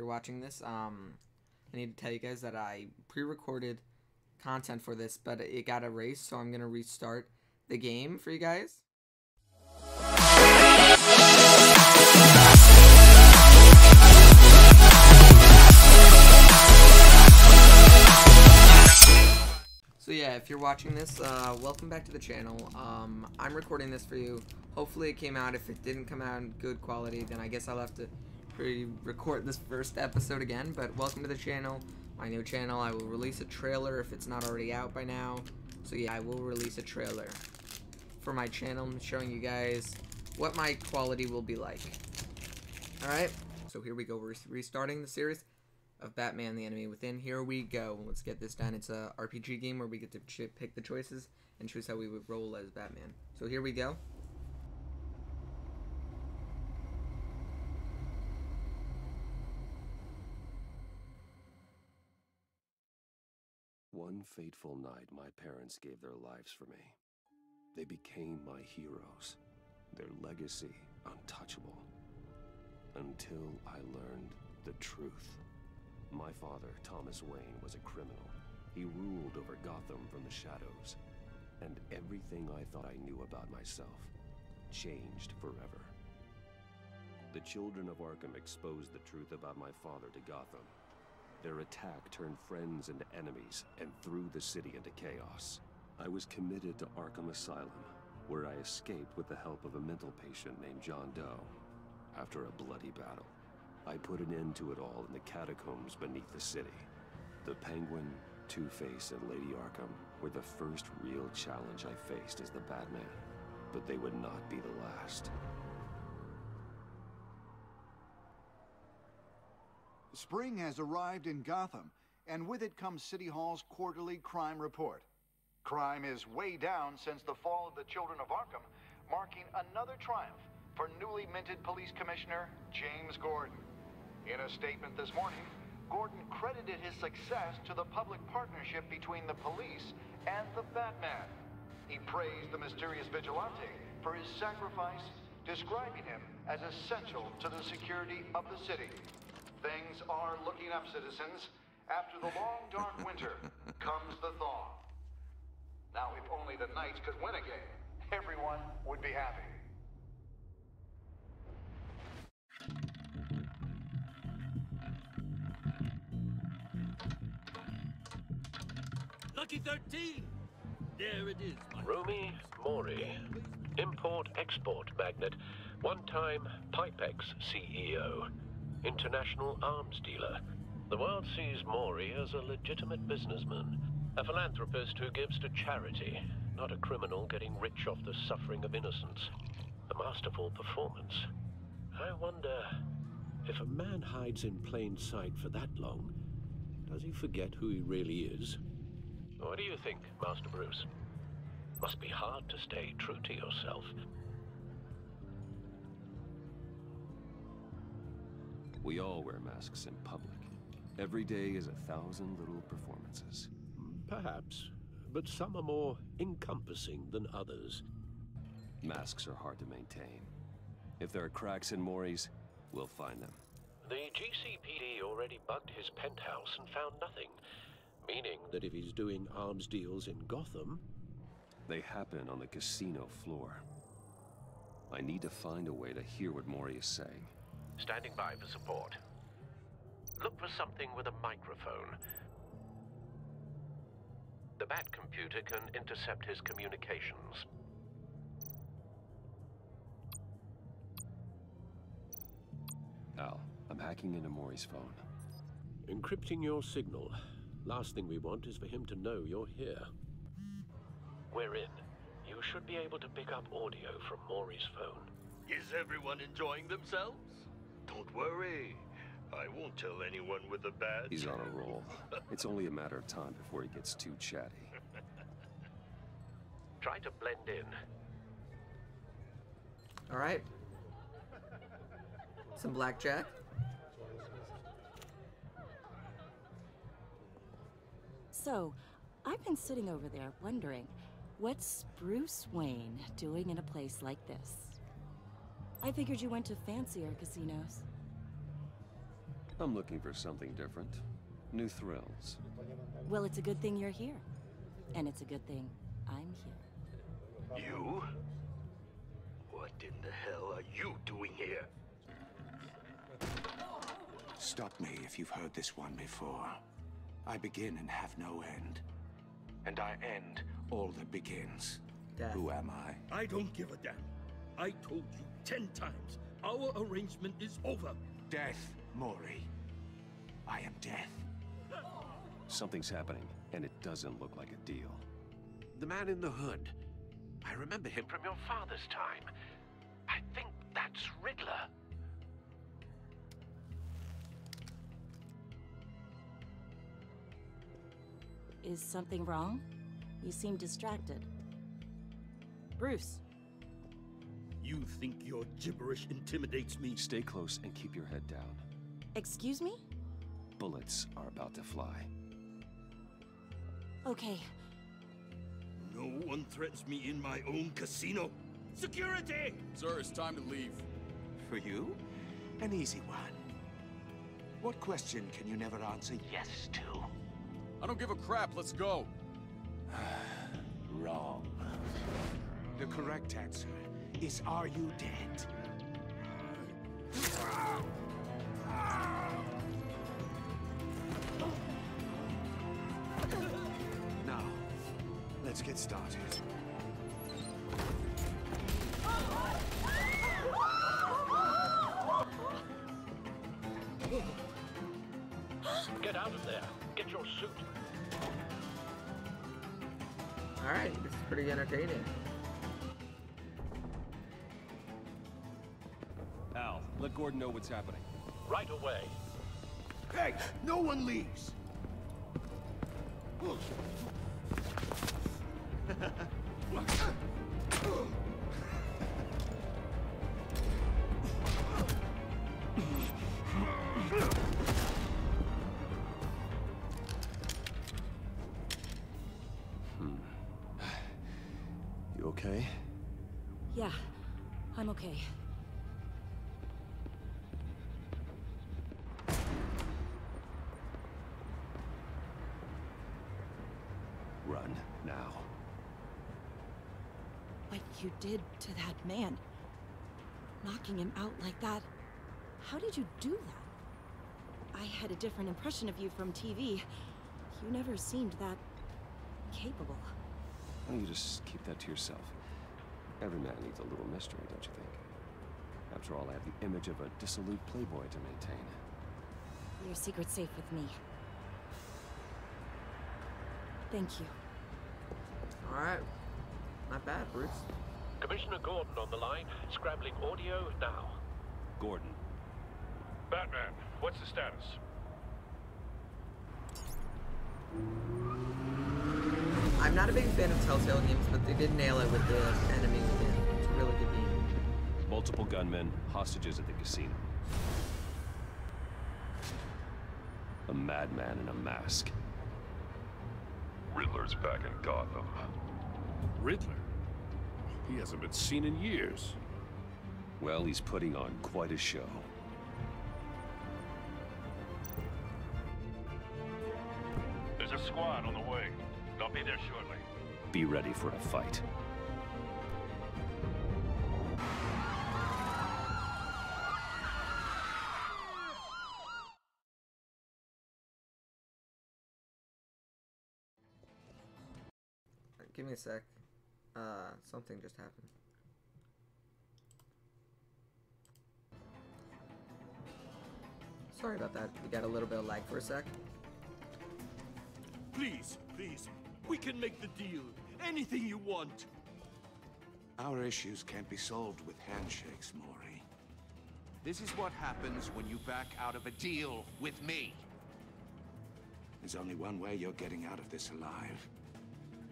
you're watching this, I need to tell you guys that I pre-recorded content for this, but it got erased, so I'm gonna restart the game for you guys. So yeah, if you're watching this, welcome back to the channel. I'm recording this for you. Hopefully it came out. If it didn't come out in good quality, then I guess I'll have to re-record this first episode again. But welcome to the channel, my new channel. I will release a trailer if it's not already out by now. So yeah, I will release a trailer for my channel. I'm showing you guys what my quality will be like. Alright, so here we go. We're restarting the series of Batman the Enemy Within. Here we go. Let's get this done. It's a RPG game where we get to pick the choices and choose how we would roll as Batman. So here we go. One fateful night, my parents gave their lives for me. They became my heroes, their legacy untouchable. Until I learned the truth. My father, Thomas Wayne, was a criminal. He ruled over Gotham from the shadows. And everything I thought I knew about myself changed forever. The children of Arkham exposed the truth about my father to Gotham. Their attack turned friends into enemies and threw the city into chaos. I was committed to Arkham Asylum, where I escaped with the help of a mental patient named John Doe. After a bloody battle, I put an end to it all in the catacombs beneath the city. The Penguin, Two-Face, and Lady Arkham were the first real challenge I faced as the Batman, but they would not be the last. Spring has arrived in Gotham, and with it comes City Hall's quarterly crime report. Crime is way down since the fall of the Children of Arkham, marking another triumph for newly minted Police Commissioner James Gordon. In a statement this morning, Gordon credited his success to the public partnership between the police and the Batman. He praised the mysterious vigilante for his sacrifice, describing him as essential to the security of the city. Things are looking up, citizens. After the long, dark winter comes the thaw. Now, if only the Knights could win again, everyone would be happy. Lucky 13! There it is, my Rumi Mori, import-export magnate, one-time Pipex CEO, international arms dealer. The world sees Mori as a legitimate businessman, a philanthropist who gives to charity, not a criminal getting rich off the suffering of innocence. A masterful performance. I wonder, if a man hides in plain sight for that long, does he forget who he really is? What do you think, Master Bruce? Must be hard to stay true to yourself. We all wear masks in public. Every day is 1,000 little performances. Perhaps, but some are more encompassing than others. Masks are hard to maintain. If there are cracks in Mori's, we'll find them. The GCPD already bugged his penthouse and found nothing. Meaning that if he's doing arms deals in Gotham... They happen on the casino floor. I need to find a way to hear what Mori is saying. Standing by for support. Look for something with a microphone. The Bat computer can intercept his communications. Al, I'm hacking into Mori's phone. Encrypting your signal. Last thing we want is for him to know you're here. We're in. You should be able to pick up audio from Mori's phone. Is everyone enjoying themselves? Don't worry. I won't tell anyone with a badge. He's on a roll. It's only a matter of time before he gets too chatty. Try to blend in. Alright. Some blackjack. So, I've been sitting over there wondering, what's Bruce Wayne doing in a place like this? I figured you went to fancier casinos. I'm looking for something different. New thrills. Well, it's a good thing you're here. And it's a good thing I'm here. You? What in the hell are you doing here? Stop me if you've heard this one before. I begin and have no end. And I end all that begins. Death. Who am I? I don't give a damn. I told you 10 times. Our arrangement is over. Death, Maury. I am death. Something's happening, and it doesn't look like a deal. The man in the hood. I remember him from your father's time. I think that's Riddler. Is something wrong? You seem distracted. Bruce. You think your gibberish intimidates me? Stay close and keep your head down. Excuse me? Bullets are about to fly. Okay. No one threatens me in my own casino. Security! Sir, it's time to leave. For you? An easy one. What question can you never answer yes to? I don't give a crap, let's go. Wrong. The correct answer is, are you dead? Now, let's get started. Get out of there. Get your suit. Alright, this is pretty entertaining. Al, let Gordon know what's happening. Right away. Hey, no one leaves! You okay? Yeah, I'm okay. Run, now. What you did to that man, knocking him out like that, how did you do that? I had a different impression of you from TV. You never seemed that capable. Why don't you just keep that to yourself? Every man needs a little mystery, don't you think? After all, I have the image of a dissolute playboy to maintain. Your secret's safe with me. Thank you. Alright. Not bad, Bruce. Commissioner Gordon on the line. Scrambling audio now. Gordon. Batman, what's the status? I'm not a big fan of Telltale games, but they did nail it with the enemy within. It's a really good game. Multiple gunmen, hostages at the casino. A madman in a mask. Riddler's back in Gotham. Riddler? He hasn't been seen in years. Well, he's putting on quite a show. There's a squad on the way. They'll be there shortly. Be ready for a fight. Give me a sec. Something just happened. Sorry about that. We got a little bit of lag for a sec. Please, please. We can make the deal. Anything you want. Our issues can't be solved with handshakes, Maury. This is what happens when you back out of a deal with me. There's only one way you're getting out of this alive.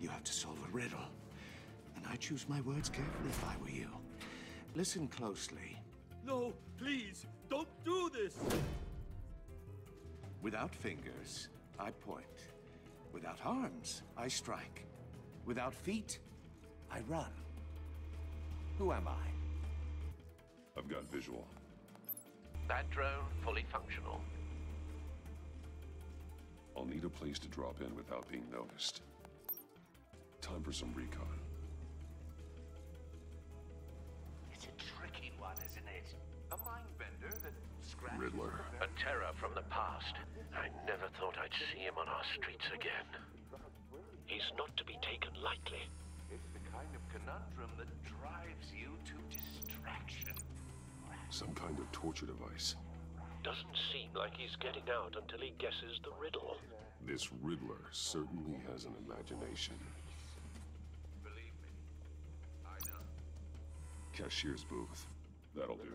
You have to solve a riddle. And I choose my words carefully if I were you. Listen closely. No, please, don't do this! Without fingers, I point. Without arms, I strike. Without feet, I run. Who am I? I've got visual. That drone fully functional. I'll need a place to drop in without being noticed. Time for some recon. It's a tricky one, isn't it? A mind bender that scratches... Riddler. A terror from the past. I never thought I'd see him on our streets again. He's not to be taken lightly. It's the kind of conundrum that drives you to distraction. Some kind of torture device. Doesn't seem like he's getting out until he guesses the riddle. This Riddler certainly has an imagination. Believe me, I know. Cashier's booth. That'll do.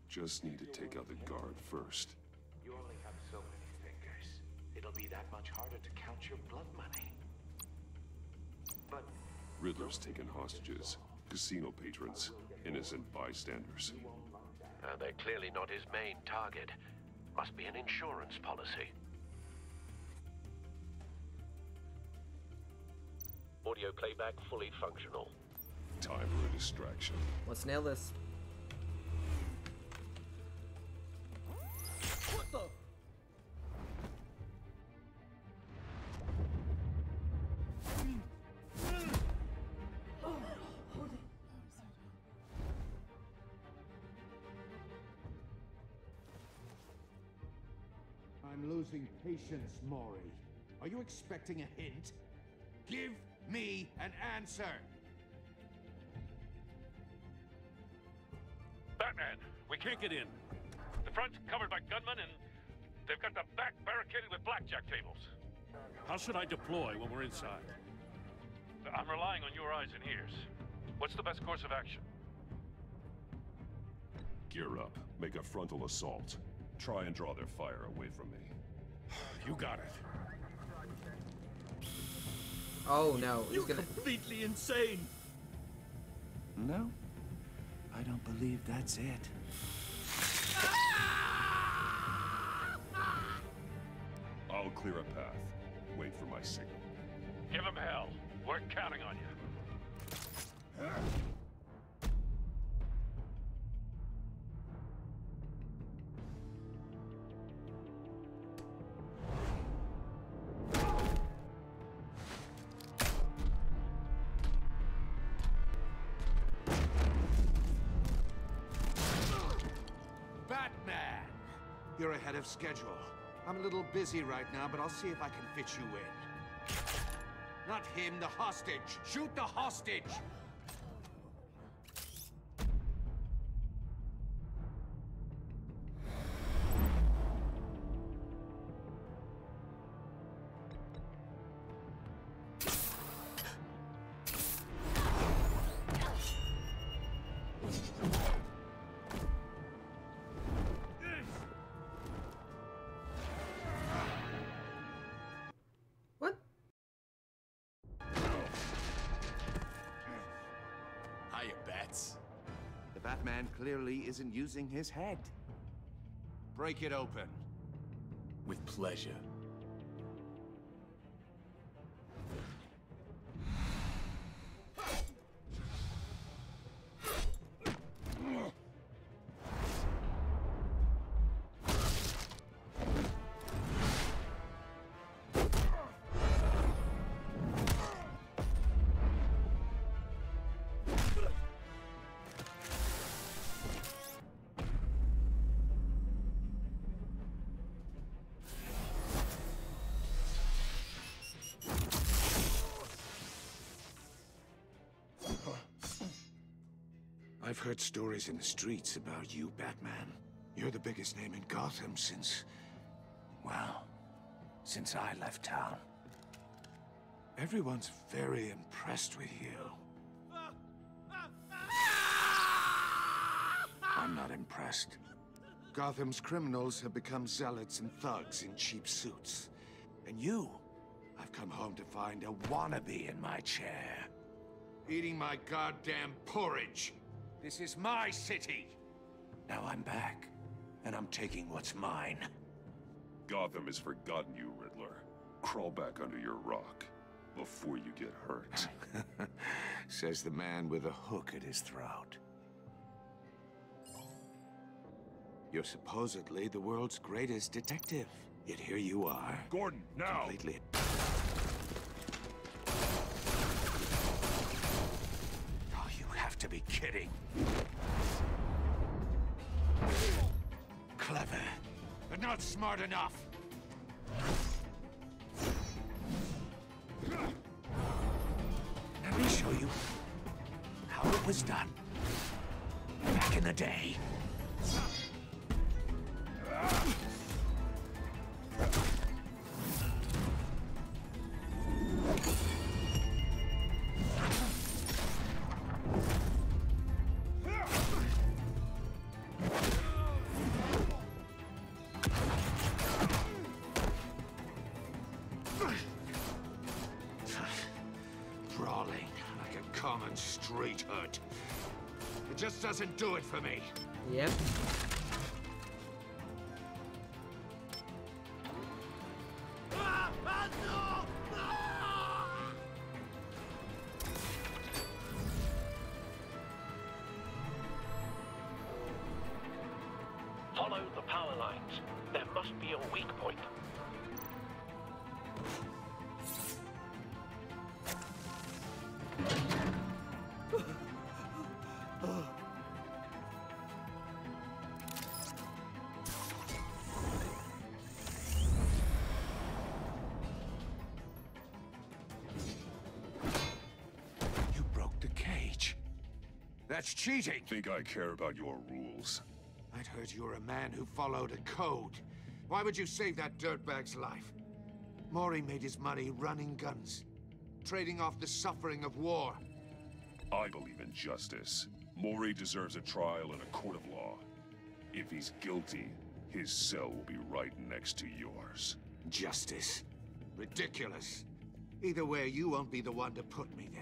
Just need to take out the guard first. You only have so many fingers. It'll be that much harder to count your blood money. But Riddler's taken hostages, casino patrons, innocent bystanders. They're clearly not his main target. Must be an insurance policy. Audio playback fully functional. Time for a distraction. Let's nail this. What the? I'm losing patience, Maury. Are you expecting a hint? Give me an answer! Batman, we can't get in. The front's covered by gunmen, and they've got the back barricaded with blackjack tables. How should I deploy when we're inside? I'm relying on your eyes and ears. What's the best course of action? Gear up. Make a frontal assault. Try and draw their fire away from me. You got it. Oh no, he's You're gonna. completely insane. No, I don't believe that's it. I'll clear a path. Wait for my signal. Give him hell. We're counting on you. Batman! You're ahead of schedule. I'm a little busy right now, but I'll see if I can fit you in. Not him, the hostage! Shoot the hostage! What? Hiya, Bats. The Batman clearly isn't using his head. Break it open. With pleasure. I've heard stories in the streets about you, Batman. You're the biggest name in Gotham since... well, since I left town. Everyone's very impressed with you. I'm not impressed. Gotham's criminals have become zealots and thugs in cheap suits. And you, I've come home to find a wannabe in my chair. Eating my goddamn porridge. This is my city. Now I'm back, and I'm taking what's mine. Gotham has forgotten you, Riddler. Crawl back under your rock before you get hurt. Says the man with a hook at his throat. You're supposedly the world's greatest detective. Yet here you are. Gordon, now! Completely. Oh, you have to be kidding. Clever, but not smart enough. Let me show you how it was done back in the day. Brawling like a common street hood. It just doesn't do it for me. Yep. Follow the power lines. There must be a weak point. You broke the cage. That's cheating. Think I care about your rules? I'd heard you were a man who followed a code. Why would you save that dirtbag's life? Maury made his money running guns, trading off the suffering of war. I believe in justice. Maury deserves a trial in a court of law. If he's guilty, his cell will be right next to yours. Justice? Ridiculous. Either way, you won't be the one to put me there.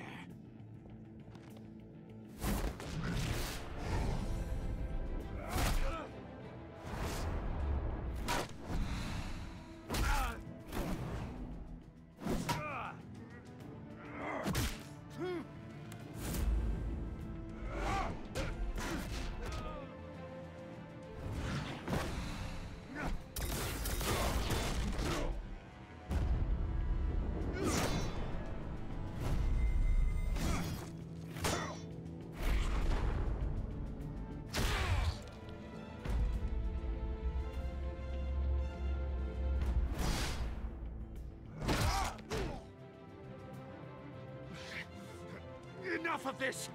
Enough of this!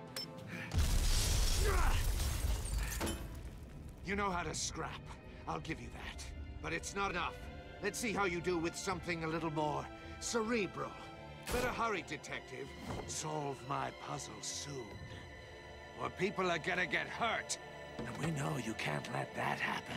You know how to scrap. I'll give you that. But it's not enough. Let's see how you do with something a little more cerebral. Better hurry, detective. Solve my puzzle soon. Or people are gonna get hurt. And we know you can't let that happen.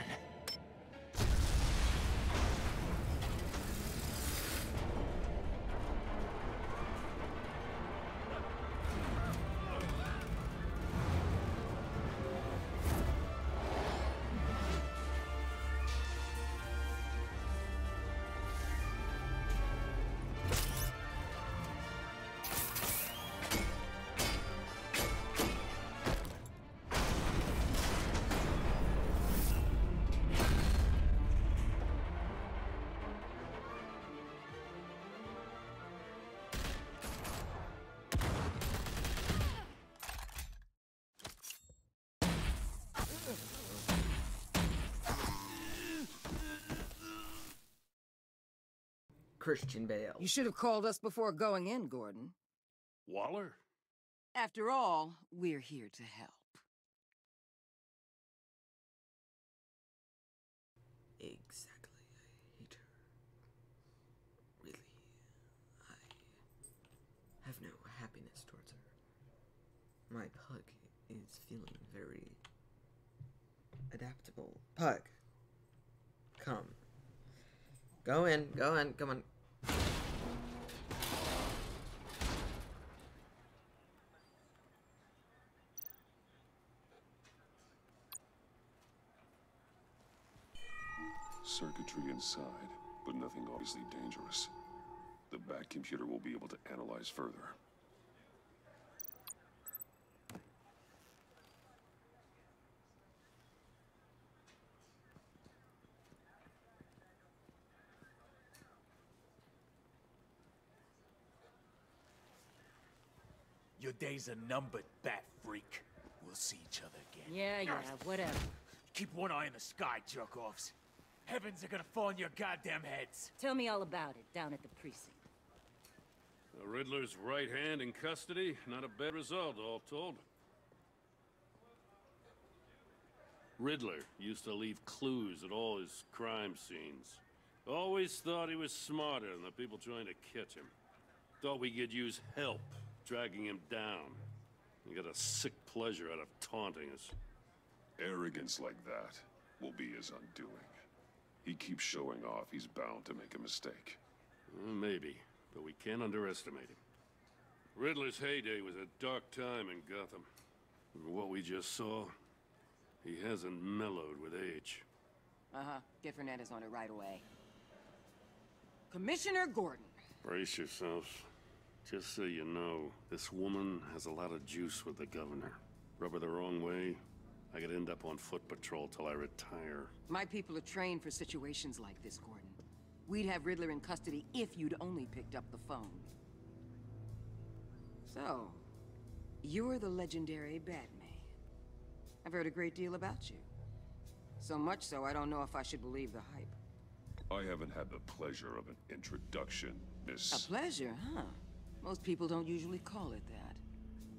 Christian Bale. You should have called us before going in, Gordon. Waller? After all, we're here to help. Exactly. I hate her. Really. I have no happiness towards her. My pug is feeling very adaptable. Pug. Come. Go in, come on. Circuitry inside, but nothing obviously dangerous. The back computer will be able to analyze further. Your days are numbered, bat freak. We'll see each other again. Yeah, whatever. Keep one eye in the sky, jerk-offs. Heavens are gonna fall on your goddamn heads. Tell me all about it down at the precinct. The Riddler's right hand in custody. Not a bad result, all told. Riddler used to leave clues at all his crime scenes. Always thought he was smarter than the people trying to catch him. Thought we could use help dragging him down. He got a sick pleasure out of taunting us. Arrogance like that will be his undoing. He keeps showing off, he's bound to make a mistake. Maybe, but we can't underestimate him. Riddler's heyday was a dark time in Gotham. From what we just saw, he hasn't mellowed with age. Get Fernandez on it right away. Commissioner Gordon. Brace yourselves. Just so you know, this woman has a lot of juice with the governor. Rub her the wrong way, I could end up on foot patrol till I retire. My people are trained for situations like this, Gordon. We'd have Riddler in custody if you'd only picked up the phone. So, you're the legendary Batman. I've heard a great deal about you. So much so, I don't know if I should believe the hype. I haven't had the pleasure of an introduction, Miss... A pleasure, huh? Most people don't usually call it that.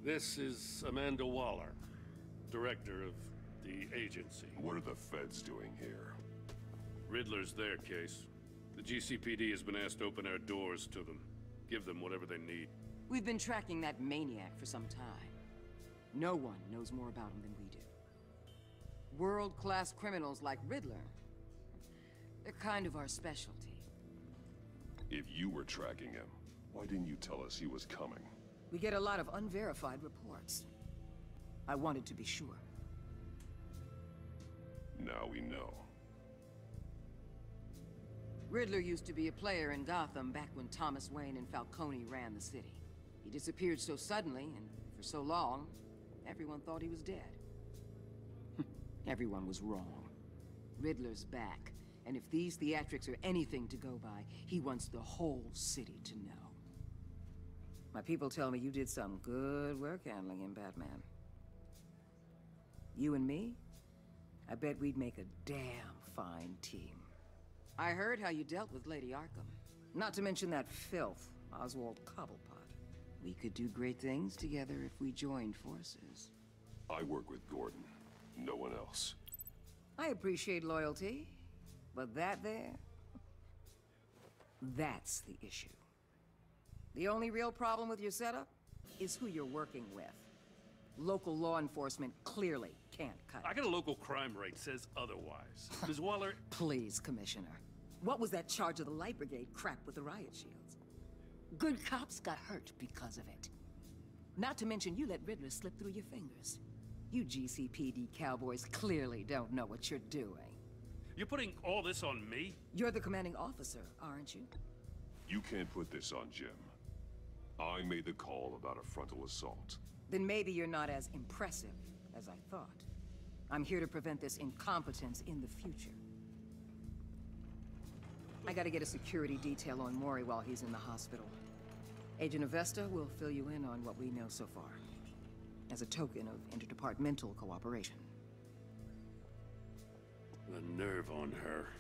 This is Amanda Waller, director of the agency. What are the feds doing here? Riddler's their case. The GCPD has been asked to open our doors to them. Give them whatever they need. We've been tracking that maniac for some time. No one knows more about him than we do. World-class criminals like Riddler, they're kind of our specialty. If you were tracking him, why didn't you tell us he was coming? We get a lot of unverified reports. I wanted to be sure. Now we know. Riddler used to be a player in Gotham back when Thomas Wayne and Falcone ran the city. He disappeared so suddenly and for so long, everyone thought he was dead. Everyone was wrong. Riddler's back, and if these theatrics are anything to go by, he wants the whole city to know. My people tell me you did some good work handling him, Batman. You and me? I bet we'd make a damn fine team. I heard how you dealt with Lady Arkham. Not to mention that filth, Oswald Cobblepot. We could do great things together if we joined forces. I work with Gordon, no one else. I appreciate loyalty, but that there... that's the issue. The only real problem with your setup is who you're working with. Local law enforcement clearly can't cut it. I got a local crime rate says otherwise. Ms. Waller... Please, Commissioner. What was that charge of the Light Brigade crap with the riot shields? Good cops got hurt because of it. Not to mention you let Riddler slip through your fingers. You GCPD cowboys clearly don't know what you're doing. You're putting all this on me? You're the commanding officer, aren't you? You can't put this on Jim. I made the call about a frontal assault. Then maybe you're not as impressive as I thought. I'm here to prevent this incompetence in the future. I gotta get a security detail on Mori while he's in the hospital. Agent Avesta will fill you in on what we know so far, as a token of interdepartmental cooperation. The nerve on her.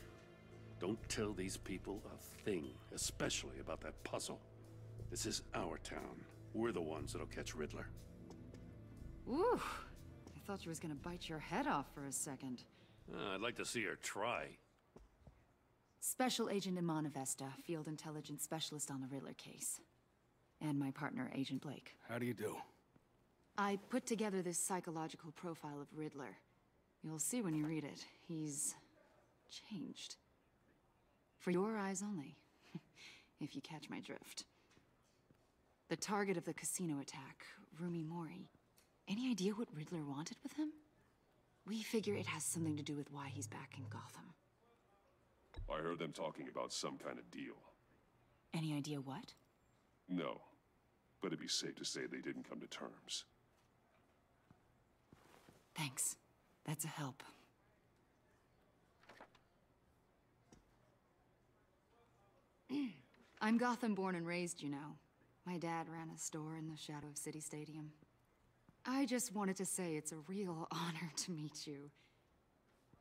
Don't tell these people a thing, especially about that puzzle. This is our town. We're the ones that'll catch Riddler. Ooh, I thought you was gonna bite your head off for a second. I'd like to see her try. Special Agent Iman Avesta, Field Intelligence Specialist on the Riddler case. And my partner, Agent Blake. How do you do? I put together this psychological profile of Riddler. You'll see when you read it. He's... changed. For your eyes only, if you catch my drift. The target of the casino attack, Rumi Mori. Any idea what Riddler wanted with him? We figure it has something to do with why he's back in Gotham. I heard them talking about some kind of deal. Any idea what? No, but it'd be safe to say they didn't come to terms. Thanks. That's a help. I'm Gotham born and raised, you know. My dad ran a store in the shadow of City Stadium. I just wanted to say it's a real honor to meet you.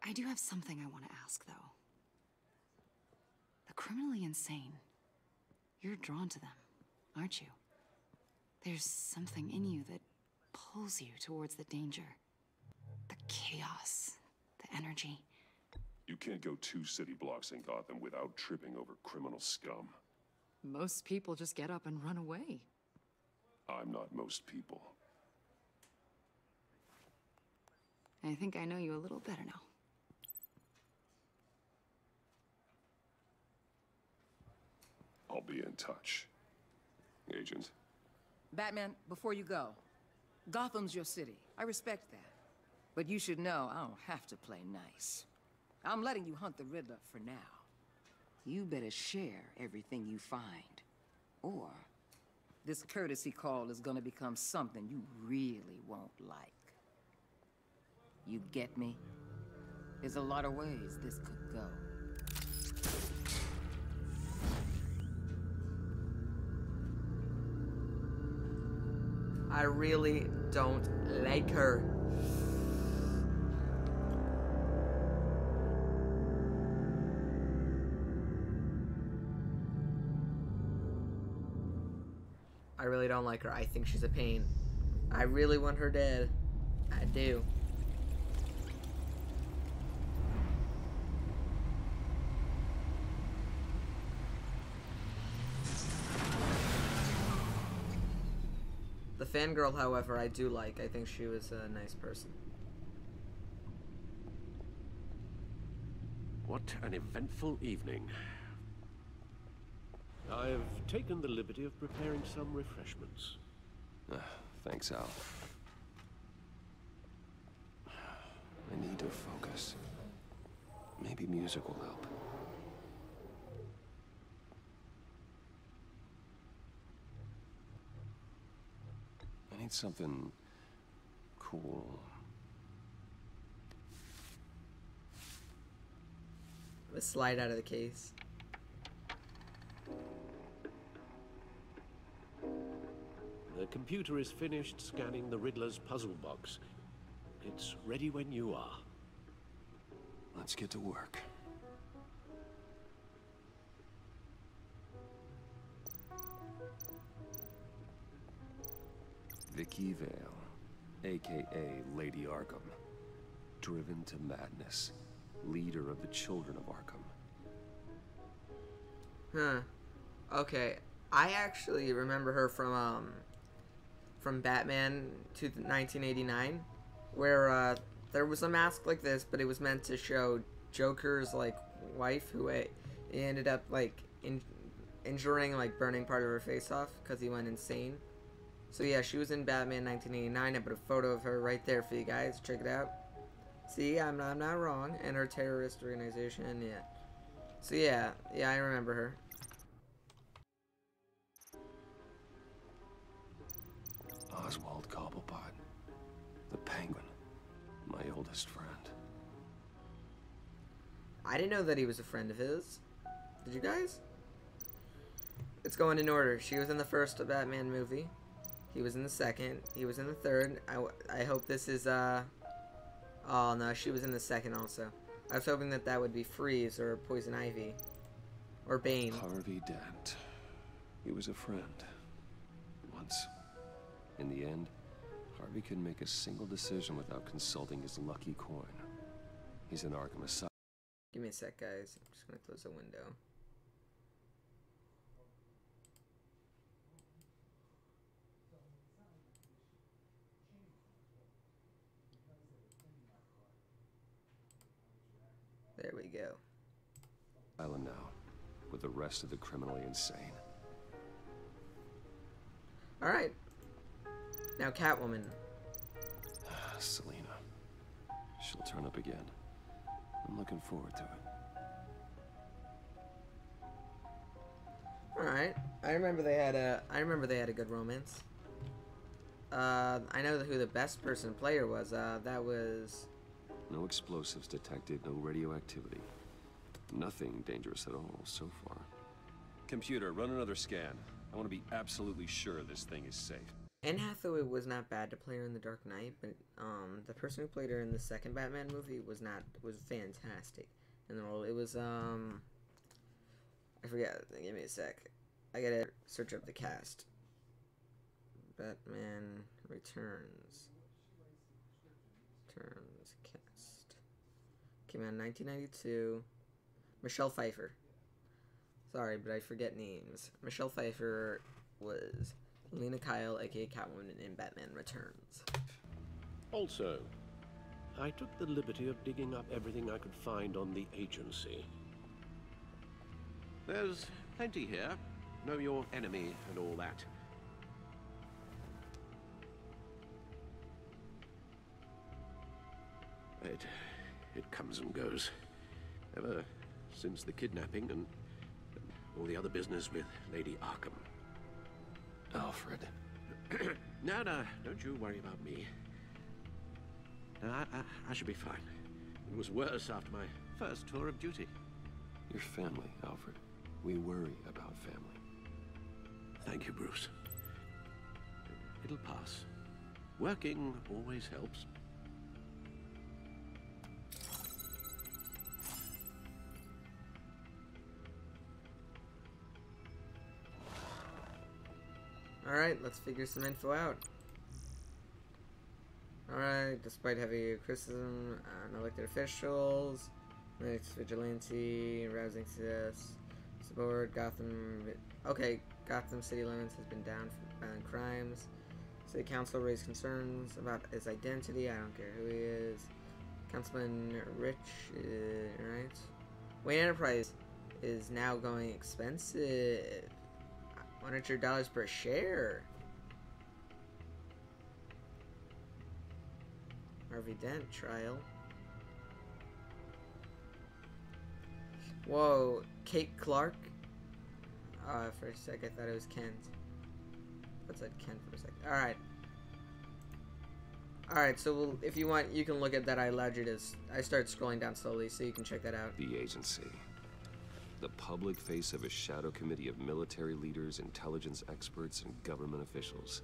I do have something I want to ask, though. The criminally insane. You're drawn to them, aren't you? There's something in you that pulls you towards the danger. The chaos, the energy. You can't go 2 city blocks in Gotham without tripping over criminal scum. Most people just get up and run away. I'm not most people. I think I know you a little better now. I'll be in touch, Agent. Batman, before you go, Gotham's your city. I respect that. But you should know I don't have to play nice. I'm letting you hunt the Riddler for now. You better share everything you find. Or this courtesy call is gonna become something you really won't like. You get me? There's a lot of ways this could go. I really don't like her. I really don't like her. I think she's a pain. I really want her dead. I do. The fangirl, however, I do like. I think she was a nice person. What an eventful evening. I've taken the liberty of preparing some refreshments. Thanks, Al. I need to focus. Maybe music will help. I need something cool. Let's slide out of the case. The computer is finished scanning the Riddler's puzzle box. It's ready when you are. Let's get to work. Vicky Vale, aka Lady Arkham, driven to madness, leader of the Children of Arkham. Huh. Okay. I actually remember her from Batman to 1989, where there was a mask like this, but it was meant to show Joker's like wife, who ended up like injuring, like burning part of her face off because he went insane. So yeah, she was in Batman 1989. I put a photo of her right there for you guys. Check it out. See, I'm not wrong. And her terrorist organization, yeah. So yeah, I remember her. Oswald Cobblepot, the Penguin, my oldest friend. I didn't know that he was a friend of his. Did you guys? It's going in order. She was in the first Batman movie. He was in the second. He was in the third. I hope this is, oh no, she was in the second also. I was hoping that would be Freeze or Poison Ivy. Or Bane. Harvey Dent. He was a friend. Once. In the end, Harvey couldn't make a single decision without consulting his lucky coin. He's an Arkham Asylum. Give me a sec, guys. I'm just gonna close the window. There we go. Island now, with the rest of the criminally insane. All right. Now Catwoman. Selena. She'll turn up again. I'm looking forward to it. All right. I remember they had a good romance. I know who the best person player was. That was. No explosives detected, no radioactivity. Nothing dangerous at all so far. Computer, run another scan. I want to be absolutely sure this thing is safe. Anne Hathaway was not bad to play her in The Dark Knight, but the person who played her in the second Batman movie was fantastic in the role. It was I forget. Give me a sec. I gotta search up the cast. Batman Returns. Cast. Came out in 1992. Michelle Pfeiffer. Sorry, but I forget names. Michelle Pfeiffer was Lena Kyle, aka Catwoman, in Batman Returns. Also, I took the liberty of digging up everything I could find on the agency. There's plenty here. Know your enemy and all that. It comes and goes. Ever since the kidnapping and all the other business with Lady Arkham. Alfred. No, don't you worry about me. No, I should be fine. It was worse after my first tour of duty. Your family, Alfred. We worry about family. Thank you, Bruce. It'll pass. Working always helps. Alright, let's figure some info out. Alright, despite heavy criticism, unelected officials, mixed vigilante, rousing success, support, Gotham... Okay, Gotham city limits has been down for violent crimes. City council raised concerns about his identity, I don't care who he is. Councilman Rich, right? Wayne Enterprise is now going expensive. $100 per share. Harvey Dent trial. Whoa, Kate Clark. For a sec I thought it was Kent. I said Kent for a sec. All right. All right. So if you want, you can look at that. I allowed you to. I started scrolling down slowly, so you can check that out. The agency. The public face of a shadow committee of military leaders, intelligence experts, and government officials.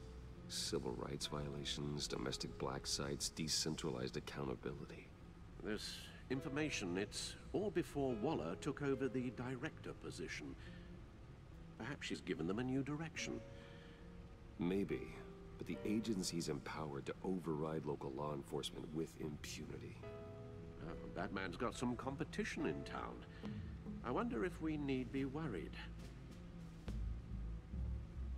Civil rights violations, domestic black sites, decentralized accountability. This information, it's all before Waller took over the director position. Perhaps she's given them a new direction. Maybe, but the agency's empowered to override local law enforcement with impunity. Batman's got some competition in town. I wonder if we need be worried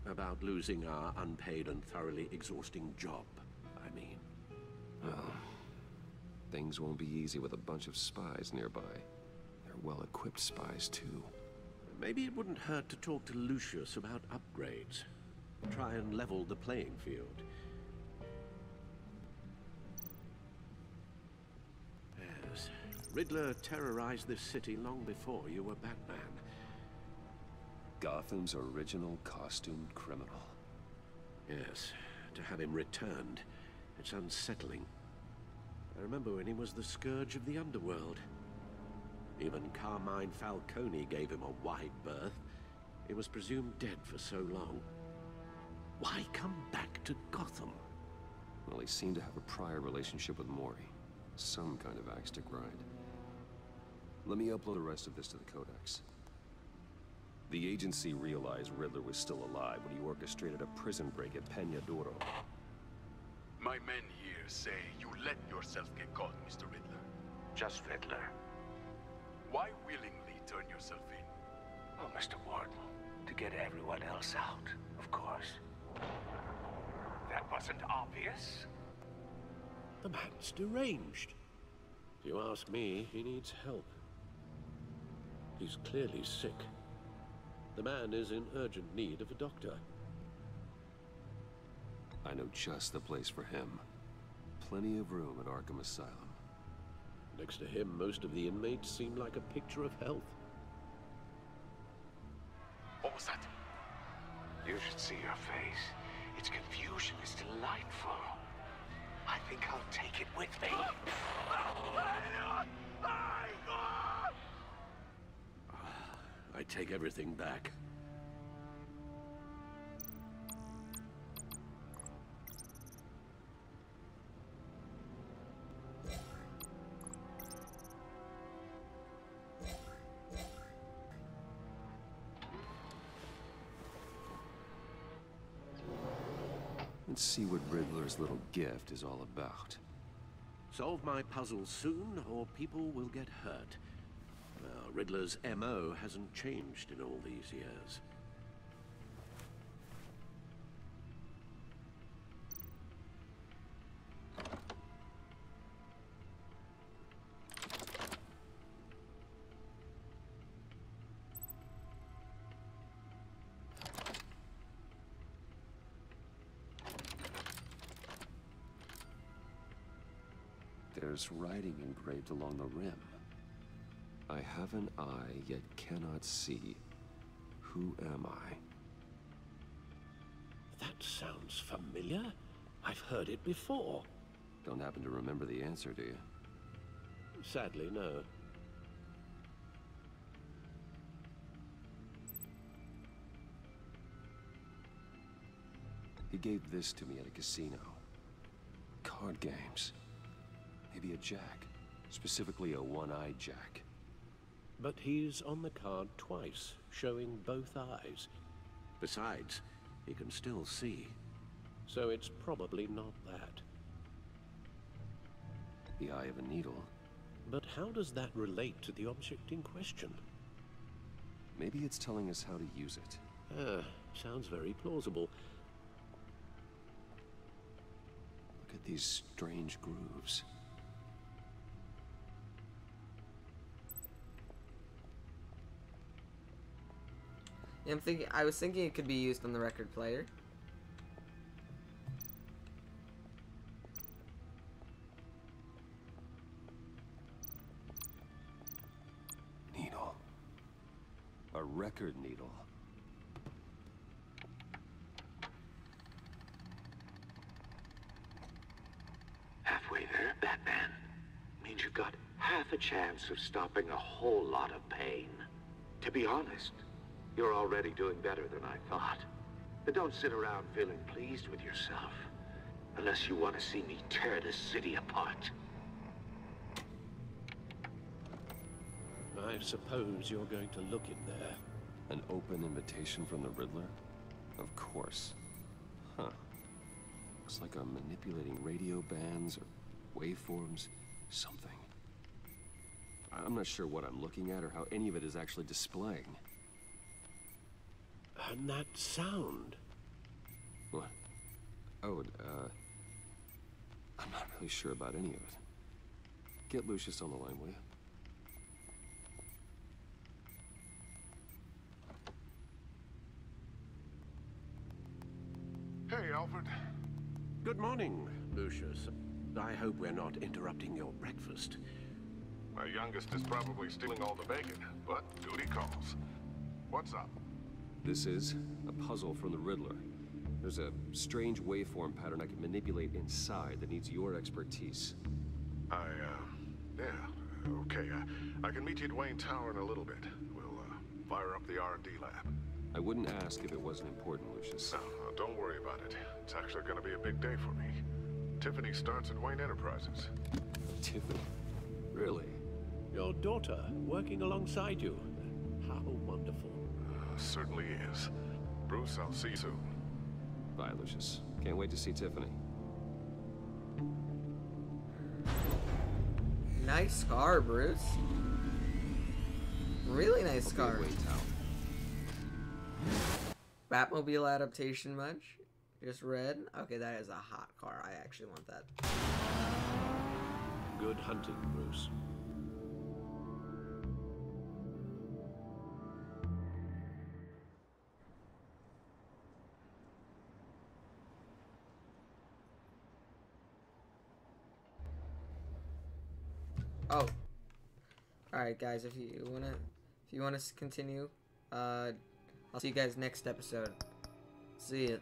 about losing our unpaid and thoroughly exhausting job, I mean. Well, things won't be easy with a bunch of spies nearby. They're well-equipped spies, too. Maybe it wouldn't hurt to talk to Lucius about upgrades. Try and level the playing field. Yes, Riddler terrorized this city long before you were Batman. Gotham's original costumed criminal. Yes, to have him returned, it's unsettling. I remember when he was the scourge of the underworld. Even Carmine Falcone gave him a wide berth. He was presumed dead for so long. Why come back to Gotham? Well, he seemed to have a prior relationship with Mori. Some kind of axe to grind. Let me upload the rest of this to the Codex. The agency realized Riddler was still alive when he orchestrated a prison break at Peñadoro. My men here say you let yourself get caught, Mr. Riddler. Just Riddler. Why willingly turn yourself in? Oh, Mr. Warden, to get everyone else out, of course. That wasn't obvious. The man's deranged. If you ask me, he needs help. He's clearly sick. The man is in urgent need of a doctor. I know just the place for him. Plenty of room at Arkham Asylum. Next to him, most of the inmates seem like a picture of health. What was that? You should see your face. Its confusion is delightful. I think I'll take it with me. I take everything back. Let's see what Riddler's little gift is all about. Solve my puzzle soon, or people will get hurt. Riddler's MO hasn't changed in all these years. There's writing engraved along the rim. I have an eye, yet cannot see. Who am I? That sounds familiar. I've heard it before. Don't happen to remember the answer, do you? Sadly, no. He gave this to me at a casino. Card games. Maybe a jack. Specifically a one-eyed jack. But he's on the card twice, showing both eyes. Besides, he can still see. So it's probably not that. The eye of a needle. But how does that relate to the object in question? Maybe it's telling us how to use it. Sounds very plausible. Look at these strange grooves. Yeah, I was thinking it could be used on the record player. Needle. A record needle. Halfway there, Batman. Means you've got half a chance of stopping a whole lot of pain. To be honest, you're already doing better than I thought. But don't sit around feeling pleased with yourself. Unless you want to see me tear this city apart. I suppose you're going to look in there. An open invitation from the Riddler? Of course. Huh. Looks like I'm manipulating radio bands or waveforms. Something. I'm not sure what I'm looking at or how any of it is actually displaying. And that sound? What? Oh, I'm not really sure about any of it. Get Lucius on the line, will you? Hey, Alfred. Good morning, Lucius. I hope we're not interrupting your breakfast. My youngest is probably stealing all the bacon, but duty calls. What's up? This is a puzzle from the Riddler. There's a strange waveform pattern I can manipulate inside that needs your expertise. Yeah, okay. I can meet you at Wayne Tower in a little bit. We'll, fire up the R&D lab. I wouldn't ask if it wasn't important, Lucius. No, don't worry about it. It's actually gonna be a big day for me. Tiffany starts at Wayne Enterprises. Tiffany? Really? Your daughter, working alongside you. How wonderful. Certainly is. Bruce, I'll see you soon. Bye, Lucius. Can't wait to see Tiffany. Nice car, Bruce. Really nice car. Batmobile adaptation much? Just red? Okay, that is a hot car. I actually want that. Good hunting, Bruce. Oh. Alright guys, if you wanna continue, I'll see you guys next episode. See ya.